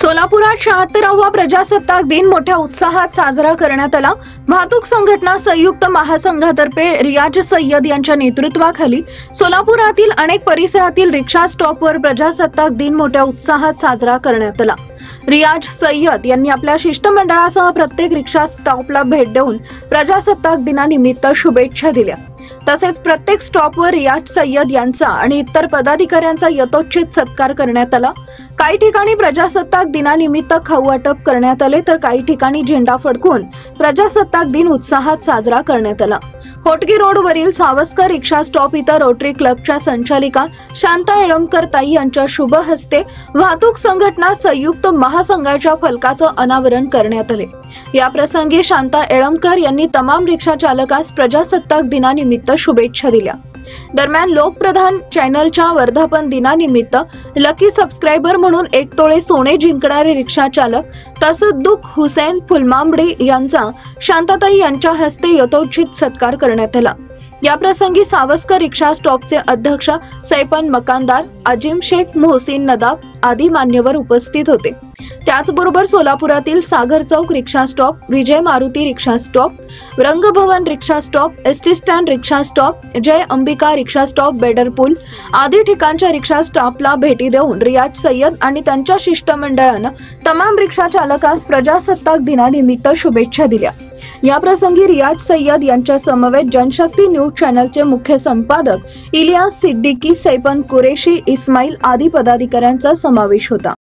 सोलापुरात 76वा प्रजासत्ताक दिन मोठ्या उत्साहात साजरा करण्यात आला। वाहतूक संघटना संयुक्त महासंघातर्फे रियाज सय्यद यांच्या नेतृत्वाखाली सोलापुरातील अनेक परिसरातील रिक्षा स्टॉपवर प्रजासत्ताक दिन मोठ्या उत्साहात साजरा करण्यात आला। रियाज सय्यद यांनी आपल्या शिष्टमंडळासह प्रत्येक रिक्षा स्टॉपला भेट देऊन प्रजासत्ताक दिनानिमित्त शुभेच्छा दिल्या। तसेच प्रत्येक स्टॉपवर रियाज सय्यद यांचा आणि इतर पदाधिकाऱ्यांचा यथोचित सत्कार करण्यात आला। काही ठिकाणी प्रजासत्ताक दिनानिमित्त खाऊ वाटप करण्यात आले, तर काही ठिकाणी झेंडा फडकवून प्रजासत्ताक दिन उत्साहात साजरा करण्यात आला। होटगी रोडवरील सावस्कर रिक्षा स्टॉप इथं रोटरी क्लबच्या संचालिका शांता येळमकर ताई यांच्या शुभ हस्ते वाहतूक संघटना संयुक्त महासंघाच्या फलकाचं अनावरण करण्यात आले। या प्रसंगी शांता येळमकर यांनी तमाम रिक्षा चालकास प्रजासत्ताक दिनानिमित्त शुभेच्छा दिल्या। दरम्यान लोकप्रधान चॅनलच्या वर्धापन दिनानिमित्त लकी सबस्क्रायबर म्हणून 1 तोळे सोने जिंकणारे रिक्षा चालक तसद्दुक हुसेन फुलमांबडी यांचा शांताताई यांच्या हस्ते यथोचित सत्कार करण्यात आला। या प्रसंगी सावस्कर रिक्षा स्टॉपचे अध्यक्ष सैपन मकानदार, अजिम शेख, मोहसिन नदाब आदी मान्यवर उपस्थित होते। त्याचबरोबर सोलापुरातील सागर चौक रिक्षा स्टॉप, विजय मारुती रिक्षा स्टॉप, रंगभवन रिक्षा स्टॉप, एसटी स्टँड रिक्षा स्टॉप, जय अंबिका रिक्षा स्टॉप, बेडरपूल आदी ठिकाणच्या रिक्षा स्टॉपला भेटी देऊन रियाज सय्यद आणि त्यांच्या शिष्टमंडळानं तमाम रिक्षा चालकास प्रजासत्ताक दिनानिमित्त शुभेच्छा दिल्या। या प्रसंगी रियाज सय्यद यांच्या समवेत जनशक्ती न्यूज चॅनलचे मुख्य संपादक इलियास सिद्दीकी, सैपन कुरेशी, इस्माईल आदी पदाधिकाऱ्यांचा समावेश होता।